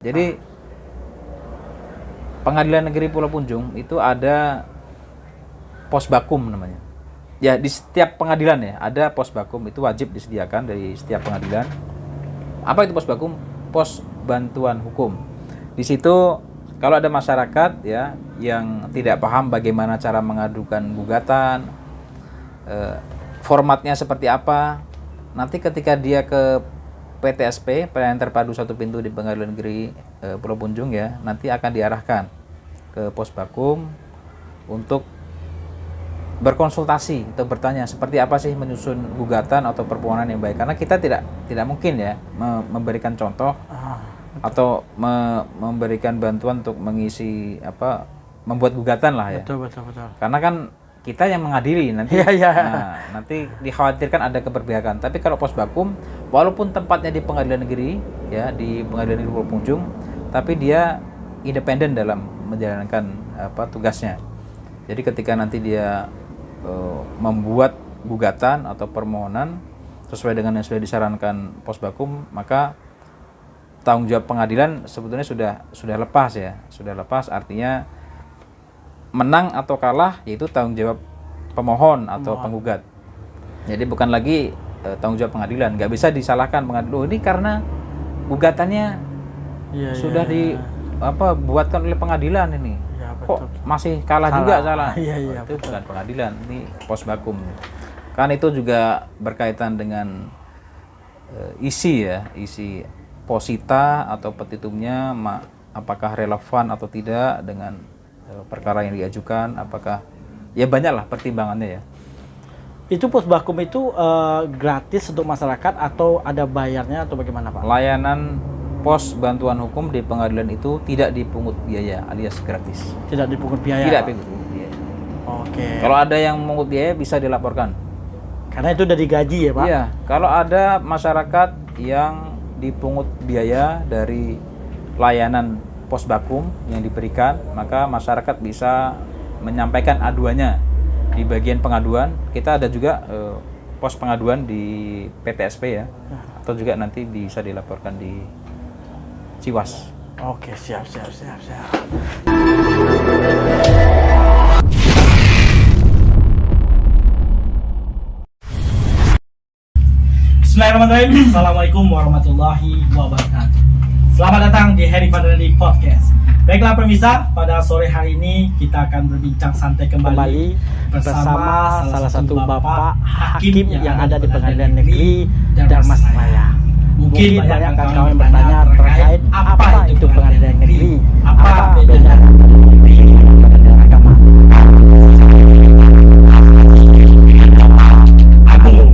Jadi Pengadilan Negeri Pulau Punjung itu ada posbakum namanya. Ya di setiap pengadilan ya ada posbakum, itu wajib disediakan dari setiap pengadilan. Apa itu posbakum? Pos bantuan hukum. Di situ kalau ada masyarakat ya yang tidak paham bagaimana cara mengadukan gugatan, formatnya seperti apa, nanti ketika dia ke PTSP, Pelayanan Terpadu Satu Pintu di Pengadilan Negeri Pulau Punjung ya, nanti akan diarahkan ke posbakum untuk berkonsultasi atau bertanya seperti apa sih menyusun gugatan atau permohonan yang baik, karena kita tidak mungkin ya memberikan contoh atau memberikan bantuan untuk mengisi membuat gugatan lah ya. Betul. Karena kan kita yang mengadili nanti. Nah, nanti dikhawatirkan ada keberpihakan. Tapi kalau posbakum, walaupun tempatnya di pengadilan negeri ya, di Pengadilan Negeri Pulau Punjung, tapi dia independen dalam menjalankan tugasnya. Jadi ketika nanti dia membuat gugatan atau permohonan sesuai dengan yang sudah disarankan posbakum, maka tanggung jawab pengadilan sebetulnya sudah lepas ya. Sudah lepas artinya menang atau kalah yaitu tanggung jawab pemohon atau penggugat. Jadi bukan lagi tanggung jawab pengadilan. Nggak bisa disalahkan pengadilan. Ini karena gugatannya sudah dibuatkan oleh pengadilan ini. Ya, kok masih kalah juga salah. Iya, itu bukan pengadilan, ini posbakum. Kan itu juga berkaitan dengan isi posita atau petitumnya, apakah relevan atau tidak dengan perkara yang diajukan, apakah ya banyaklah pertimbangannya ya. Itu posbakum itu gratis untuk masyarakat atau ada bayarnya atau bagaimana Pak? Layanan pos bantuan hukum di pengadilan itu tidak dipungut biaya alias gratis. Tidak dipungut biaya? Tidak dipungut biaya. Oke. Kalau ada yang mengungut biaya bisa dilaporkan. Karena itu udah digaji ya Pak? Iya, kalau ada masyarakat yang dipungut biaya dari layanan posbakum yang diberikan, maka masyarakat bisa menyampaikan aduannya di bagian pengaduan. Kita ada juga pos pengaduan di PTSP ya, atau juga nanti bisa dilaporkan di Ciwas. Oke, siap. Bismillahirrahmanirrahim. Assalamualaikum warahmatullahi wabarakatuh. Selamat datang di Heri Fadlani Podcast. Baiklah pemirsa, pada sore hari ini kita akan berbincang santai kembali bersama salah satu bapak hakim yang ada di Pengadilan Negeri Dharmasraya. Mungkin banyak kawan bertanya terkait apa itu Pengadilan Negeri, apa bedanya negeri dengan pengadilan agama. Agung,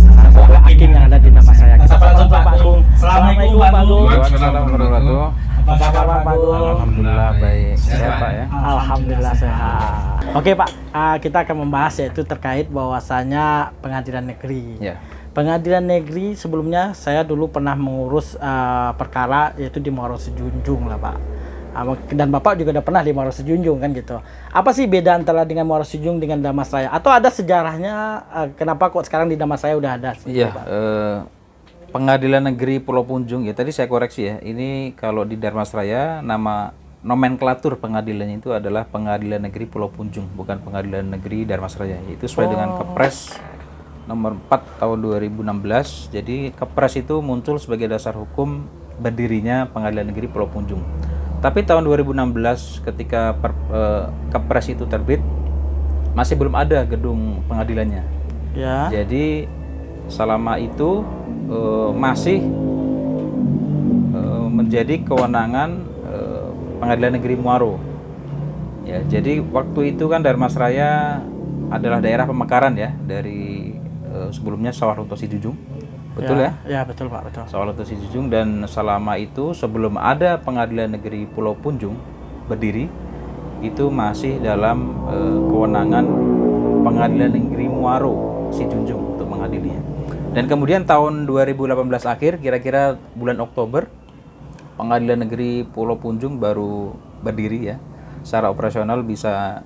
salah satu hakim yang ada di Dharmasraya. Kita langsung Pak Agung. Assalamualaikum Pak Agung. Waalaikumsalam warahmatullahi wabarakatuh. Apa kabar Pak Agung? Alhamdulillah baik. Sehat Pak ya. Alhamdulillah sehat. Oke Pak, kita akan membahas yaitu terkait bahwasanya pengadilan negeri. Ya. Pengadilan negeri sebelumnya saya dulu pernah mengurus perkara yaitu di Muaro Sejunjung lah Pak. Dan Bapak juga udah pernah di Muaro Sejunjung kan gitu. Apa sih beda antara dengan Muaro Sejunjung dengan Dharmasraya? Atau ada sejarahnya kenapa kok sekarang di Dharmasraya udah ada? Iya. Pengadilan Negeri Pulau Punjung ya, tadi saya koreksi ya, ini kalau di Dharmasraya nama nomenklatur pengadilannya itu adalah Pengadilan Negeri Pulau Punjung, bukan Pengadilan Negeri Dharmasraya. Itu sesuai dengan Kepres nomor 4 tahun 2016. Jadi Kepres itu muncul sebagai dasar hukum berdirinya Pengadilan Negeri Pulau Punjung. Tapi tahun 2016 ketika Kepres itu terbit, masih belum ada gedung pengadilannya. Ya. Jadi selama itu masih menjadi kewenangan Pengadilan Negeri Muaro. Ya, jadi waktu itu kan Dharmasraya adalah daerah pemekaran ya dari sebelumnya Sawarunto Sijunjung. Betul ya? Ya, betul Pak, betul. Sawarunto Sijunjung, dan selama itu sebelum ada Pengadilan Negeri Pulau Punjung berdiri, itu masih dalam kewenangan Pengadilan Negeri Muaro Sijunjung untuk mengadilinya. Dan kemudian tahun 2018 akhir, kira-kira bulan Oktober, Pengadilan Negeri Pulau Punjung baru berdiri ya. Secara operasional bisa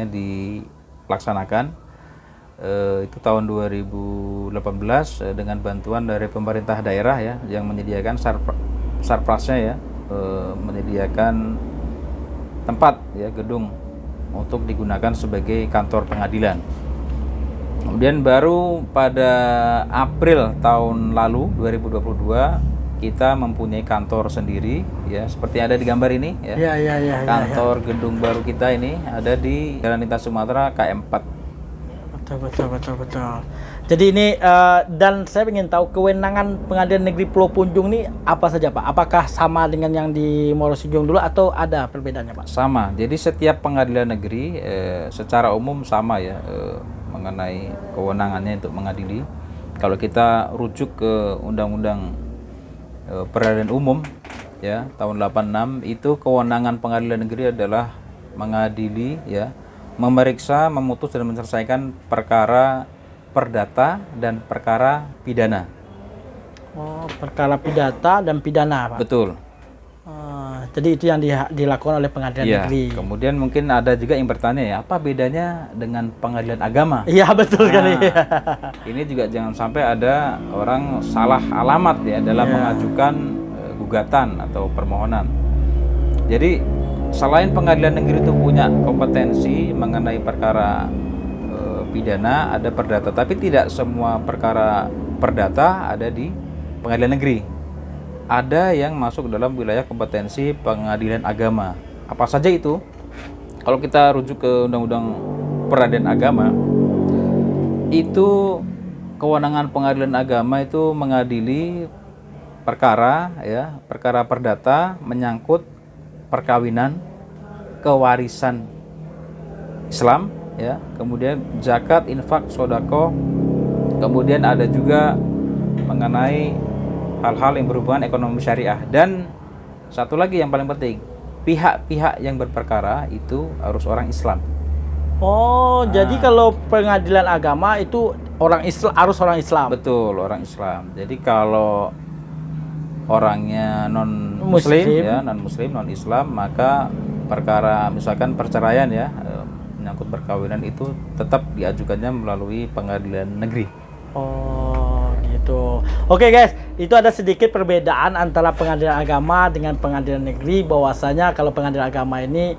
dilaksanakan. Itu tahun 2018 dengan bantuan dari pemerintah daerah ya, yang menyediakan Sarprasnya ya menyediakan tempat ya, gedung untuk digunakan sebagai kantor pengadilan. Kemudian baru pada April tahun lalu 2022 kita mempunyai kantor sendiri ya, seperti ada di gambar ini ya. Kantor gedung baru kita ini ada di Jalan Lintas Sumatera KM4. Betul. Jadi ini dan saya ingin tahu kewenangan Pengadilan Negeri Pulau Punjung ini apa saja Pak? Apakah sama dengan yang di Muaro Sijong dulu atau ada perbedaannya Pak? Sama. Jadi setiap pengadilan negeri secara umum sama ya mengenai kewenangannya untuk mengadili. Kalau kita rujuk ke Undang-Undang Peradilan Umum ya tahun 86, itu kewenangan pengadilan negeri adalah mengadili ya, memeriksa, memutus dan menyelesaikan perkara perdata dan perkara pidana. Oh, perkara pidata dan pidana Pak. Betul. Jadi itu yang dilakukan oleh pengadilan ya, negeri. Kemudian mungkin ada juga yang bertanya ya, apa bedanya dengan pengadilan agama? Iya betul sekali. Ini juga jangan sampai ada orang salah alamat ya dalam mengajukan gugatan atau permohonan. Jadi selain pengadilan negeri itu punya kompetensi mengenai perkara pidana, ada perdata, tapi tidak semua perkara perdata ada di pengadilan negeri. Ada yang masuk dalam wilayah kompetensi pengadilan agama. Apa saja itu? Kalau kita rujuk ke Undang-Undang Peradilan Agama, itu kewenangan pengadilan agama itu mengadili perkara ya, perkara perdata menyangkut perkawinan, kewarisan Islam ya, kemudian zakat, infak, sodako, kemudian ada juga mengenai hal-hal yang berhubungan ekonomi syariah, dan satu lagi yang paling penting, pihak-pihak yang berperkara itu harus orang Islam. Jadi kalau pengadilan agama itu orang Islam, harus orang Islam. Betul, orang Islam. Jadi kalau orangnya non Muslim ya, non Muslim, non Islam, maka perkara misalkan perceraian ya, menyangkut perkawinan itu tetap diajukannya melalui pengadilan negeri. Gitu. Oke guys, itu ada sedikit perbedaan antara pengadilan agama dengan pengadilan negeri, bahwasanya kalau pengadilan agama ini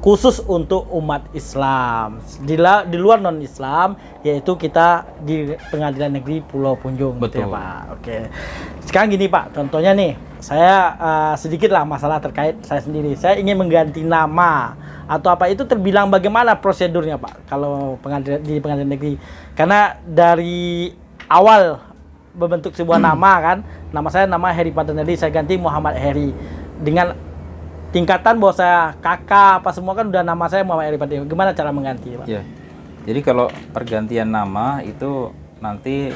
khusus untuk umat Islam. Di luar non Islam, yaitu kita di pengadilan negeri Pulau Punjung. Betul. Gitu ya, Pak. Oke. Sekarang gini Pak, contohnya nih, saya sedikit lah masalah terkait saya sendiri. Saya ingin mengganti nama atau apa, itu terbilang bagaimana prosedurnya Pak kalau di pengadilan negeri? Karena dari awal membentuk sebuah nama kan, nama saya Heri Patanelli, saya ganti Muhammad Heri. Dengan tingkatan bahwa saya kakak apa semua kan udah nama saya Muhammad Heri Patanelli. Gimana cara mengganti Pak? Ya. Jadi kalau pergantian nama itu nanti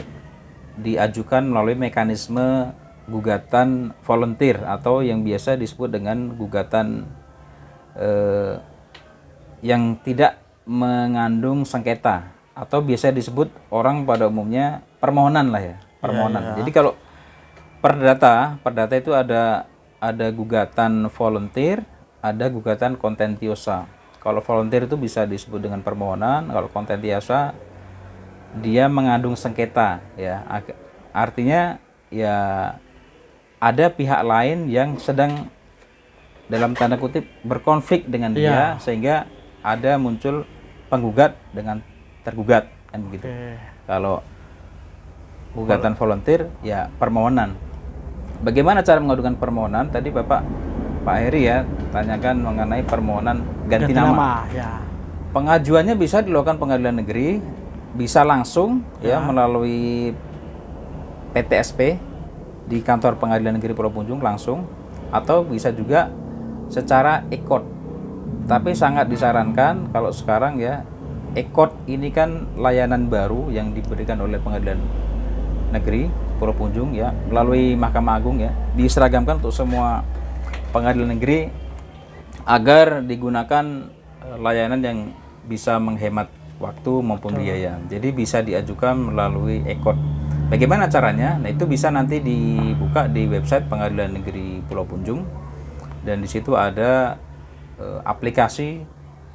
diajukan melalui mekanisme gugatan volunteer atau yang biasa disebut dengan gugatan yang tidak mengandung sengketa, atau biasa disebut orang pada umumnya permohonan lah ya, permohonan. Jadi kalau perdata itu ada gugatan volunteer, ada gugatan contentiosa. Kalau volunteer itu bisa disebut dengan permohonan, kalau contentiosa dia mengandung sengketa ya. Artinya ya ada pihak lain yang sedang dalam tanda kutip berkonflik dengan dia, sehingga ada muncul penggugat dengan tergugat kan begitu. Kalau gugatan volunteer ya permohonan. Bagaimana cara mengajukan permohonan? Tadi Pak Heri ya tanyakan mengenai permohonan ganti nama. Pengajuannya bisa dilakukan pengadilan negeri, bisa langsung ya melalui PTSP di kantor pengadilan negeri Pulau Punjung langsung, atau bisa juga secara e-court. Tapi sangat disarankan kalau sekarang ya, e-court ini kan layanan baru yang diberikan oleh pengadilan negeri Pulau Punjung ya, melalui Mahkamah Agung ya, diseragamkan untuk semua pengadilan negeri agar digunakan layanan yang bisa menghemat waktu maupun biaya. Jadi bisa diajukan melalui e-court. Bagaimana caranya? Nah, itu bisa nanti dibuka di website Pengadilan Negeri Pulau Punjung, dan di situ ada aplikasi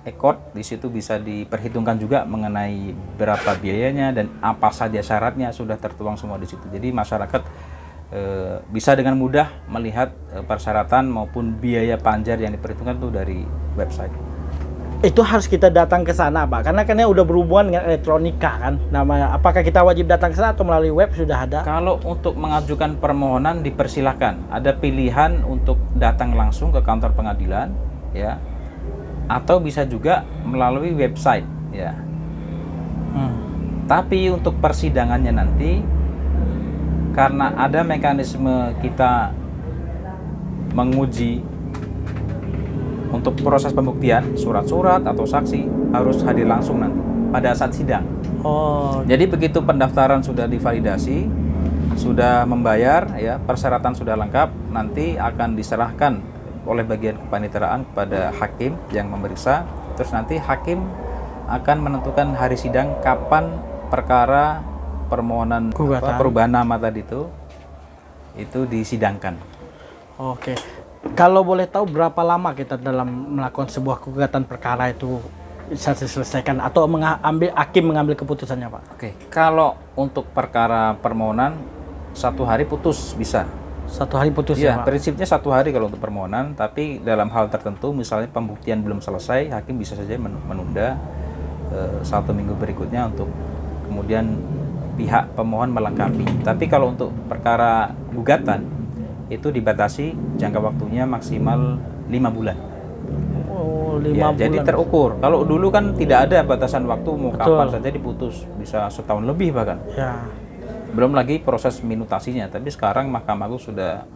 e-court. Di situ bisa diperhitungkan juga mengenai berapa biayanya dan apa saja syaratnya, sudah tertuang semua di situ. Jadi masyarakat bisa dengan mudah melihat persyaratan maupun biaya panjar yang diperhitungkan itu dari website. Itu harus kita datang ke sana, Pak, karena kan udah berhubungan dengan elektronika kan namanya. Apakah kita wajib datang ke sana atau melalui web sudah ada? Kalau untuk mengajukan permohonan dipersilahkan, ada pilihan untuk datang langsung ke kantor pengadilan, ya, atau bisa juga melalui website, ya. Tapi untuk persidangannya nanti, karena ada mekanisme kita menguji untuk proses pembuktian, surat-surat atau saksi harus hadir langsung nanti pada saat sidang. Jadi begitu pendaftaran sudah divalidasi, sudah membayar, ya, persyaratan sudah lengkap, nanti akan diserahkan oleh bagian kepaniteraan kepada hakim yang memeriksa. Terus nanti hakim akan menentukan hari sidang kapan perkara permohonan perubahan nama tadi itu disidangkan. Oke. Kalau boleh tahu berapa lama kita dalam melakukan sebuah gugatan perkara itu bisa diselesaikan atau hakim mengambil keputusannya, Pak? Oke, kalau untuk perkara permohonan 1 hari putus bisa. 1 hari putus ya, ya, Pak? Prinsipnya 1 hari kalau untuk permohonan, tapi dalam hal tertentu misalnya pembuktian belum selesai, hakim bisa saja menunda 1 minggu berikutnya untuk kemudian pihak pemohon melengkapi. Tapi kalau untuk perkara gugatan itu dibatasi jangka waktunya maksimal 5 bulan. Oh, 5 ya, bulan. Jadi terukur. Kalau dulu kan tidak ada batasan waktu, mau kapan saja diputus, bisa setahun lebih bahkan. Ya. Belum lagi proses minutasinya. Tapi sekarang Mahkamah Agung sudah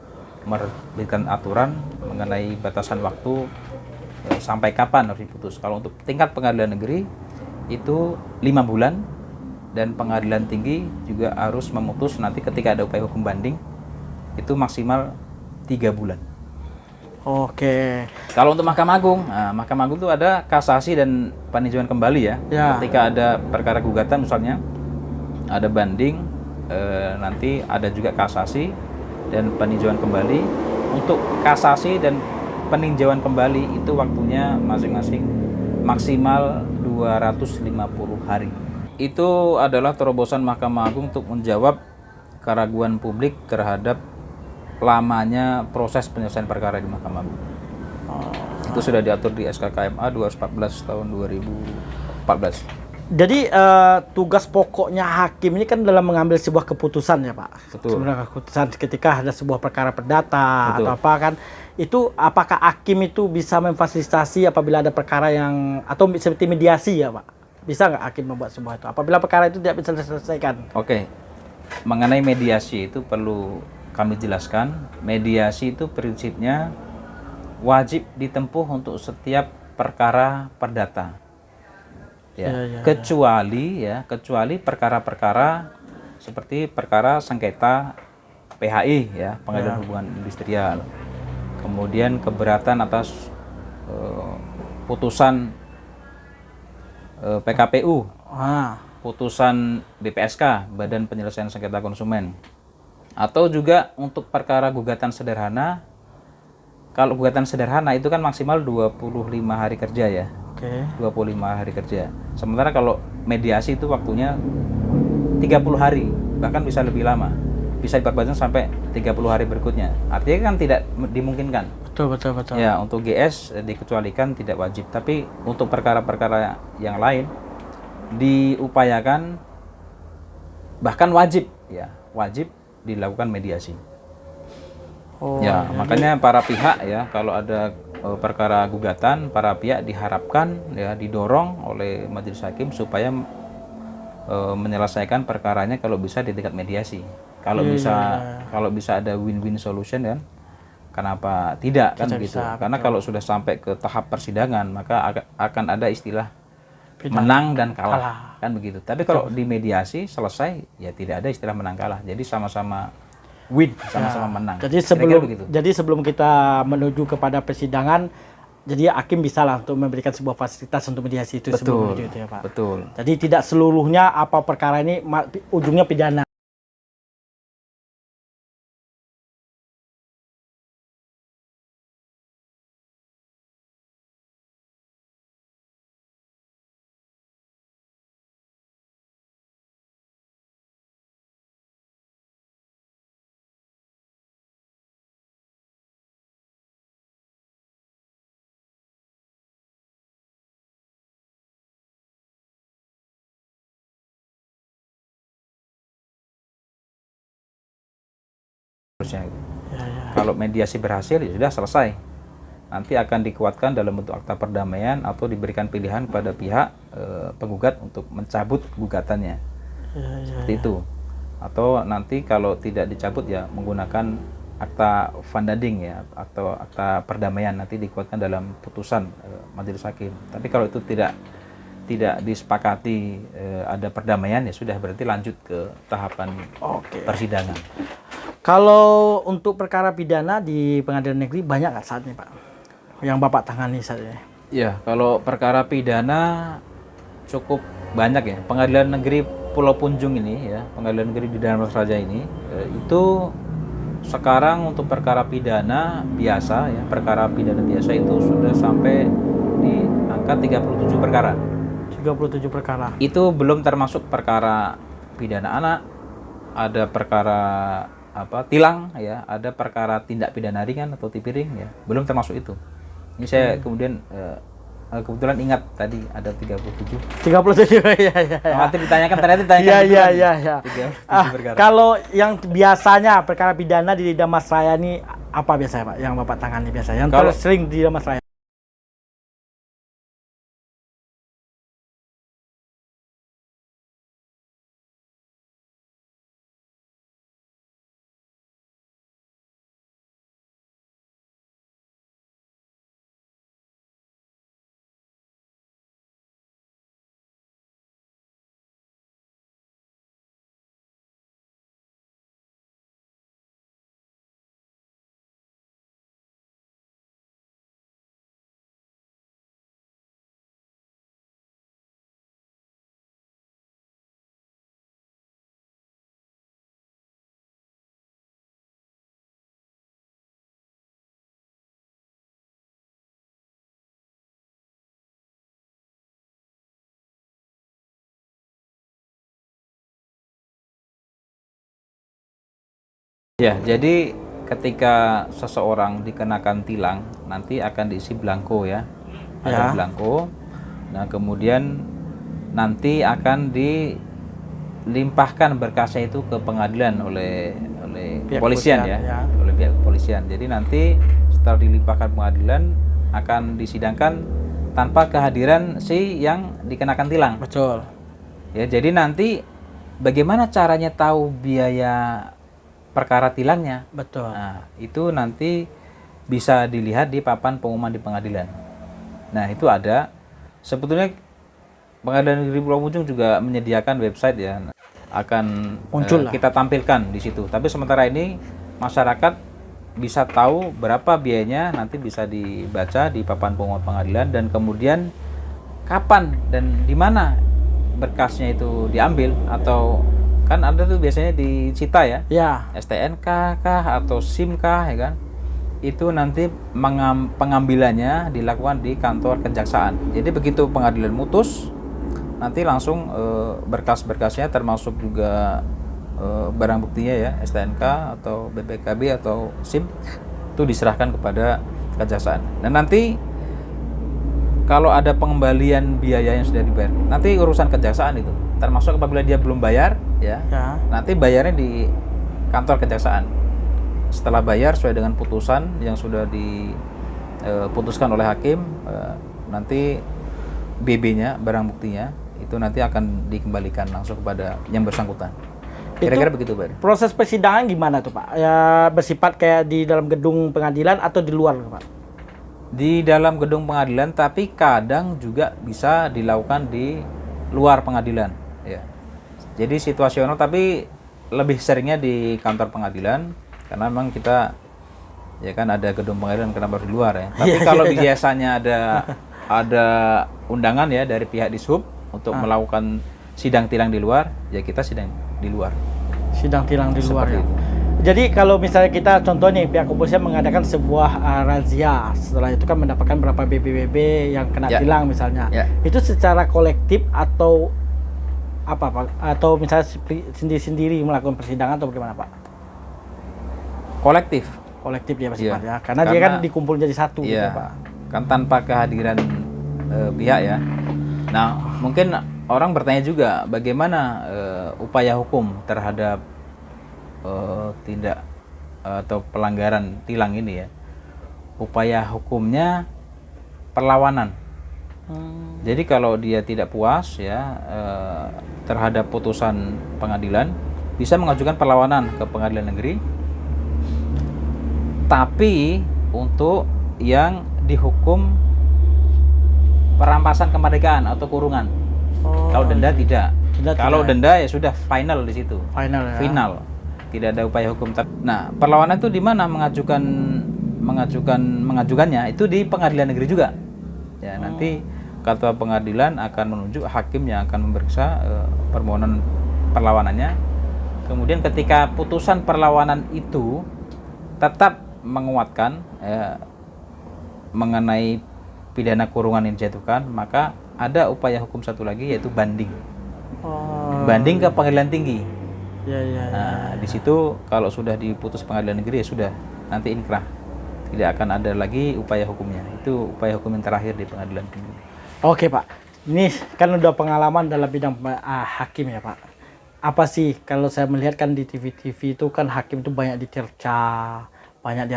menerbitkan aturan mengenai batasan waktu sampai kapan harus diputus. Kalau untuk tingkat pengadilan negeri itu 5 bulan, dan pengadilan tinggi juga harus memutus nanti ketika ada upaya hukum banding itu maksimal 3 bulan. Oke. Kalau untuk Mahkamah Agung, Mahkamah Agung itu ada kasasi dan peninjauan kembali ya. Ketika ada perkara gugatan misalnya, ada banding, nanti ada juga kasasi dan peninjauan kembali. Untuk kasasi dan peninjauan kembali itu waktunya masing-masing maksimal 250 hari. Itu adalah terobosan Mahkamah Agung untuk menjawab keraguan publik terhadap lamanya proses penyelesaian perkara di Mahkamah Agung. Itu sudah diatur di SK KMA 214 tahun 2014. Jadi tugas pokoknya hakim ini kan dalam mengambil sebuah keputusan ya, Pak. Betul. Sebenarnya keputusan ketika ada sebuah perkara perdata. Betul. Atau apa kan, itu apakah hakim itu bisa memfasilitasi apabila ada perkara yang atau seperti mediasi ya, Pak? Bisa nggak hakim membuat sebuah itu apabila perkara itu tidak bisa diselesaikan? Oke. Mengenai mediasi itu perlu kami jelaskan. Mediasi itu prinsipnya wajib ditempuh untuk setiap perkara perdata. Kecuali perkara-perkara seperti perkara sengketa PHI ya, pengadilan hubungan industrial. Kemudian keberatan atas putusan PKPU, putusan BPSK, Badan Penyelesaian Sengketa Konsumen. Atau juga untuk perkara gugatan sederhana. Kalau gugatan sederhana itu kan maksimal 25 hari kerja ya. 25 hari kerja. Sementara kalau mediasi itu waktunya 30 hari, bahkan bisa lebih lama. Bisa diperpanjang sampai 30 hari berikutnya. Artinya kan tidak dimungkinkan. Betul. Ya, untuk GS dikecualikan tidak wajib, tapi untuk perkara-perkara yang lain diupayakan bahkan wajib dilakukan mediasi. Makanya para pihak ya, kalau ada perkara gugatan, para pihak diharapkan ya didorong oleh majelis hakim supaya menyelesaikan perkaranya kalau bisa di tingkat mediasi. Kalau bisa ada win-win solution kan, kenapa tidak kan gitu? Karena kalau sudah sampai ke tahap persidangan maka akan ada istilah menang dan kalah kan begitu. Tapi kalau di mediasi selesai ya tidak ada istilah menang kalah. Jadi sama-sama win, sama-sama menang. Jadi sebelum kita menuju kepada persidangan, jadi hakim bisa lah untuk memberikan sebuah fasilitas untuk mediasi itu. Sebelum itu ya, Pak. Betul. Jadi tidak seluruhnya apa perkara ini ujungnya pidana. Ya, ya. Kalau mediasi berhasil ya sudah selesai. Nanti akan dikuatkan dalam bentuk akta perdamaian atau diberikan pilihan pada pihak penggugat untuk mencabut gugatannya. Seperti itu. Atau nanti kalau tidak dicabut ya menggunakan akta fundading ya atau akta perdamaian, nanti dikuatkan dalam putusan majelis hakim. Tapi kalau itu tidak disepakati ada perdamaian ya sudah, berarti lanjut ke tahapan persidangan. Kalau untuk perkara pidana di pengadilan negeri banyak nggak saat ini Pak yang Bapak tangani saat ini? Ya, kalau perkara pidana cukup banyak ya. Pengadilan negeri Pulau Punjung ini ya, pengadilan negeri di Danau Raja ini itu sekarang untuk perkara pidana biasa ya, perkara pidana biasa itu sudah sampai di angka 37 perkara. 37 perkara. Itu belum termasuk perkara pidana anak, ada perkara tilang ya, ada perkara tindak pidana ringan atau tipiring ya, belum termasuk itu. Ini saya kemudian kebetulan ingat tadi ada 37 ya. Nanti ditanyakan ya. Kalau yang biasanya perkara pidana di Damasraya ini apa biasanya Pak yang Bapak tangani biasanya? Yang kalau sering di Damasraya? Ya, jadi ketika seseorang dikenakan tilang, nanti akan diisi belangko ya. Ada belangko. Nah, kemudian nanti akan dilimpahkan berkasnya itu ke pengadilan oleh kepolisian ya, oleh pihak kepolisian. Jadi nanti setelah dilimpahkan pengadilan akan disidangkan tanpa kehadiran si yang dikenakan tilang. Betul. Ya, jadi nanti bagaimana caranya tahu biaya perkara tilangnya? Betul. Nah, itu nanti bisa dilihat di papan pengumuman di pengadilan. Nah, itu ada. Sebetulnya Pengadilan Negeri Pulau Punjung juga menyediakan website ya, akan kita tampilkan di situ. Tapi sementara ini masyarakat bisa tahu berapa biayanya, nanti bisa dibaca di papan pengumuman pengadilan, dan kemudian kapan dan di mana berkasnya itu diambil, atau kan ada tuh biasanya disita ya, STNK kah atau SIM kah ya kan, itu nanti pengambilannya dilakukan di kantor kejaksaan. Jadi begitu pengadilan mutus, nanti langsung berkas-berkasnya termasuk juga barang buktinya ya, STNK atau BPKB atau SIM, itu diserahkan kepada kejaksaan. Dan nanti kalau ada pengembalian biaya yang sudah dibayar, nanti urusan kejaksaan itu, termasuk apabila dia belum bayar ya. Nanti bayarnya di kantor kejaksaan. Setelah bayar sesuai dengan putusan yang sudah diputuskan oleh hakim, nanti BB-nya, barang buktinya itu nanti akan dikembalikan langsung kepada yang bersangkutan. Kira-kira begitu, Pak. Proses persidangan gimana tuh, Pak? Ya, bersifat kayak di dalam gedung pengadilan atau di luar, Pak? Di dalam gedung pengadilan, tapi kadang juga bisa dilakukan di luar pengadilan ya. Jadi situasional, tapi lebih seringnya di kantor pengadilan karena memang kita ya kan ada gedung pengadilan, kenapa di luar ya. Tapi kalau biasanya ada undangan ya dari pihak Dishub untuk melakukan sidang tilang di luar, ya kita sidang di luar. Sidang tilang di luar ya. Itu. Jadi kalau misalnya kita contoh nih, pihak kepolisian mengadakan sebuah razia, setelah itu kan mendapatkan berapa BB yang kena tilang misalnya, itu secara kolektif atau apa Pak? Atau misalnya sendiri-sendiri melakukan persidangan atau bagaimana Pak? Kolektif ya bersifat karena dia kan dikumpul jadi satu gitu Pak. Kan tanpa kehadiran pihak ya. Nah, mungkin orang bertanya juga bagaimana upaya hukum terhadap tindak atau pelanggaran tilang ini ya, upaya hukumnya perlawanan. Jadi kalau dia tidak puas ya terhadap putusan pengadilan, bisa mengajukan perlawanan ke pengadilan negeri. Tapi untuk yang dihukum perampasan kemerdekaan atau kurungan. Kalau denda tidak. Kalau denda ya sudah final di situ. Final ya. Final. Tidak ada upaya hukum. Nah, perlawanan itu di mana mengajukannya itu di pengadilan negeri juga. Ya, nanti ketua pengadilan akan menunjuk hakim yang akan memeriksa permohonan perlawanannya. Kemudian ketika putusan perlawanan itu tetap menguatkan mengenai pidana kurungan yang dijatuhkan, maka ada upaya hukum satu lagi yaitu banding. Banding ke pengadilan tinggi. Nah, di situ kalau sudah diputus pengadilan negeri ya sudah, nanti inkrah. Tidak akan ada lagi upaya hukumnya. Itu upaya hukum yang terakhir di pengadilan tinggi. Oke Pak, ini kan udah pengalaman dalam bidang hakim ya Pak. Apa sih kalau saya melihat kan di TV-TV itu kan hakim itu banyak dicerca, banyak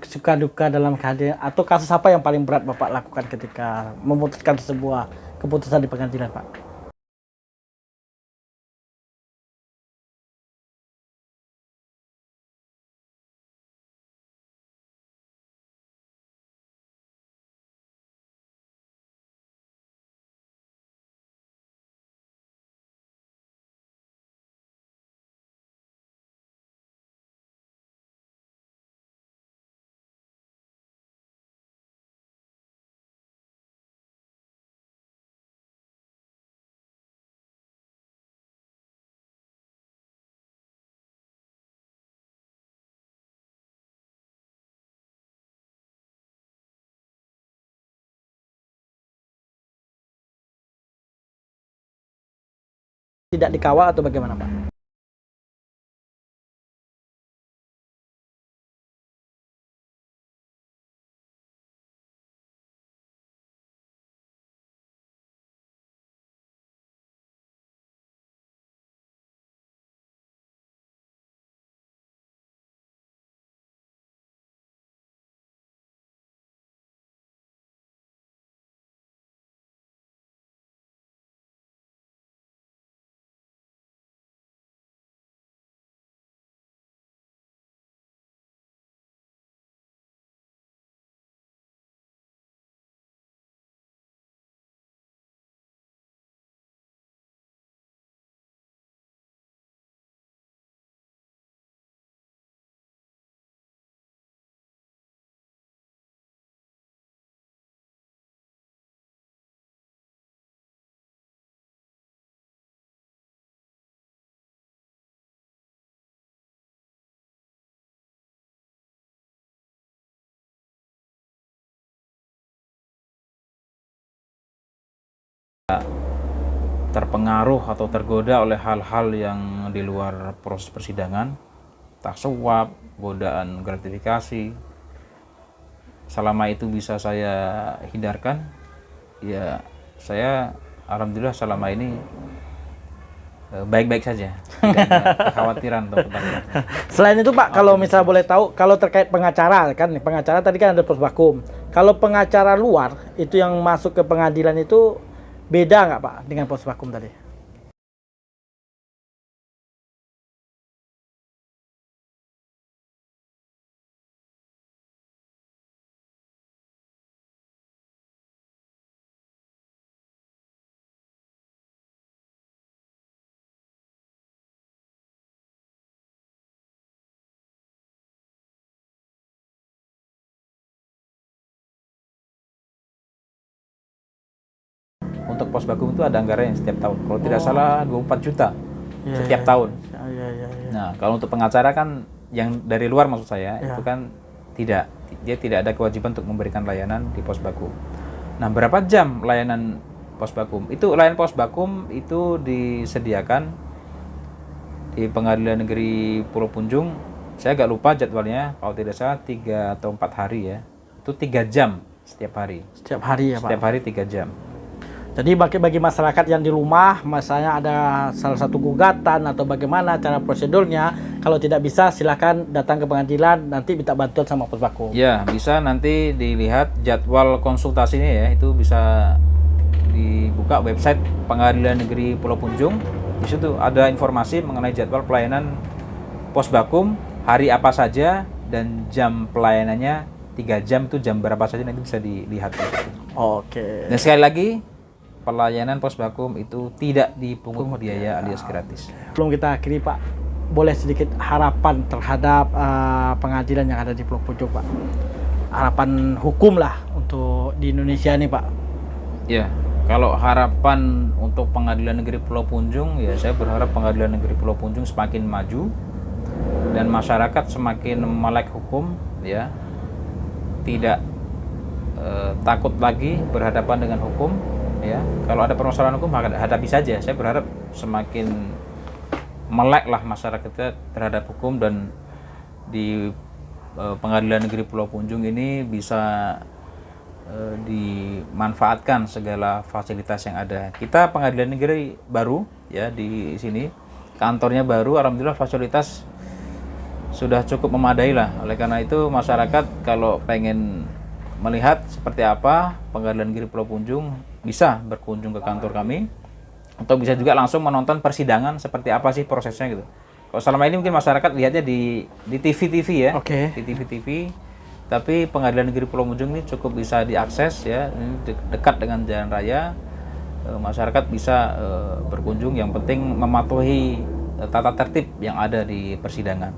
suka duka dalam kehadiran, atau kasus apa yang paling berat Bapak lakukan ketika memutuskan sebuah keputusan di pengadilan Pak? Tidak dikawal atau bagaimana Pak? Terpengaruh atau tergoda oleh hal-hal yang di luar proses persidangan, tak suap, godaan gratifikasi, selama itu bisa saya hindarkan, ya saya alhamdulillah selama ini baik-baik saja, tidak ada kekhawatiran atau ketakutan. Selain itu Pak, kalau misalnya boleh tahu, kalau terkait pengacara kan, pengacara tadi kan ada posbakum. Kalau pengacara luar itu yang masuk ke pengadilan itu beda nggak Pak dengan posbakum tadi? Untuk posbakum itu ada anggaran yang setiap tahun, kalau tidak salah 24 juta setiap tahun. Nah, kalau untuk pengacara kan yang dari luar maksud saya itu kan dia tidak ada kewajiban untuk memberikan layanan di posbakum. Nah, berapa jam layanan posbakum? Itu layanan posbakum itu disediakan di Pengadilan Negeri Pulau Punjung. Saya agak lupa jadwalnya, kalau tidak salah 3 atau 4 hari ya. Itu 3 jam setiap hari. Setiap hari ya Pak? Setiap hari 3 jam. Jadi bagi masyarakat yang di rumah, misalnya ada salah satu gugatan atau bagaimana cara prosedurnya, kalau tidak bisa silakan datang ke pengadilan, nanti minta bantuan sama Posbakum. Ya, bisa nanti dilihat jadwal konsultasinya ya, itu bisa dibuka website Pengadilan Negeri Pulau Punjung. Di situ ada informasi mengenai jadwal pelayanan Posbakum, hari apa saja dan jam pelayanannya 3 jam itu jam berapa saja nanti bisa dilihat. Oke. Dan sekali lagi, pelayanan Posbakum itu tidak dipungut biaya alias gratis. Sebelum kita akhiri Pak, boleh sedikit harapan terhadap pengadilan yang ada di Pulau Punjung Pak. Harapan hukum lah untuk di Indonesia nih Pak. Ya, kalau harapan untuk Pengadilan Negeri Pulau Punjung, ya saya berharap Pengadilan Negeri Pulau Punjung semakin maju dan masyarakat semakin melek hukum, ya, tidak takut lagi berhadapan dengan hukum, ya. Kalau ada permasalahan hukum hadapi saja. Saya berharap semakin melek lah masyarakat kita terhadap hukum, dan di Pengadilan Negeri Pulau Punjung ini bisa dimanfaatkan segala fasilitas yang ada. Kita pengadilan negeri baru ya di sini, kantornya baru, alhamdulillah fasilitas sudah cukup memadai lah. Oleh karena itu masyarakat kalau pengen melihat seperti apa Pengadilan Negeri Pulau Punjung bisa berkunjung ke kantor kami, atau bisa juga langsung menonton persidangan seperti apa sih prosesnya gitu. Kalau selama ini mungkin masyarakat lihatnya di TV-TV ya, di TV-TV. Tapi Pengadilan Negeri Pulau Punjung ini cukup bisa diakses ya, ini dekat dengan jalan raya, masyarakat bisa berkunjung. Yang penting mematuhi tata tertib yang ada di persidangan.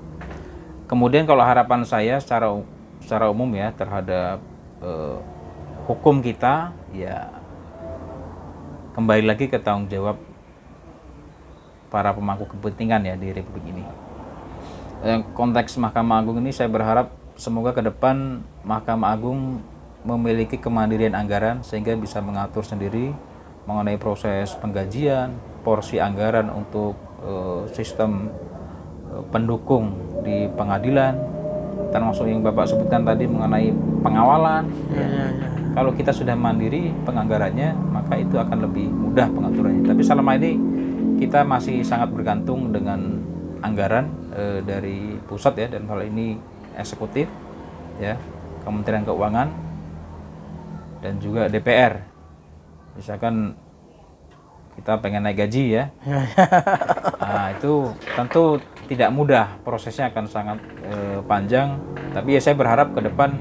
Kemudian kalau harapan saya secara umum ya terhadap hukum kita, ya kembali lagi ke tanggung jawab para pemangku kepentingan ya di Republik ini. Konteks Mahkamah Agung ini saya berharap semoga ke depan Mahkamah Agung memiliki kemandirian anggaran sehingga bisa mengatur sendiri mengenai proses penggajian, porsi anggaran untuk sistem pendukung di pengadilan, termasuk yang Bapak sebutkan tadi mengenai pengawalan. Kalau kita sudah mandiri penganggarannya, maka itu akan lebih mudah pengaturannya. Tapi selama ini kita masih sangat bergantung dengan anggaran dari pusat ya, dan hal ini eksekutif ya, Kementerian Keuangan dan juga DPR. Misalkan kita pengen naik gaji ya, nah itu tentu tidak mudah, prosesnya akan sangat panjang. Tapi ya saya berharap ke depan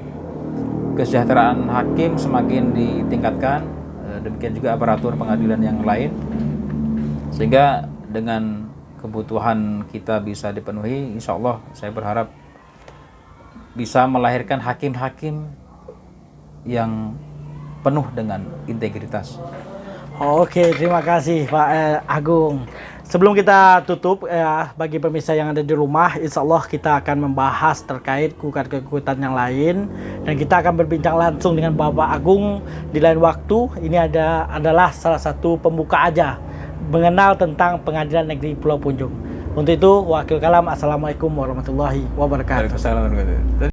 kesejahteraan hakim semakin ditingkatkan, demikian juga aparatur pengadilan yang lain, sehingga dengan kebutuhan kita bisa dipenuhi. Insya Allah saya berharap bisa melahirkan hakim-hakim yang penuh dengan integritas. Oke, terima kasih Pak Agung. Sebelum kita tutup, bagi pemirsa yang ada di rumah, insya Allah kita akan membahas terkait gugat-gugatan yang lain, dan kita akan berbincang langsung dengan Bapak Agung di lain waktu. Ini adalah salah satu pembuka aja mengenal tentang Pengadilan Negeri Pulau Punjung. Untuk itu, wakil kalam, assalamualaikum warahmatullahi wabarakatuh. Waalaikumsalam warahmatullahi wabarakatuh.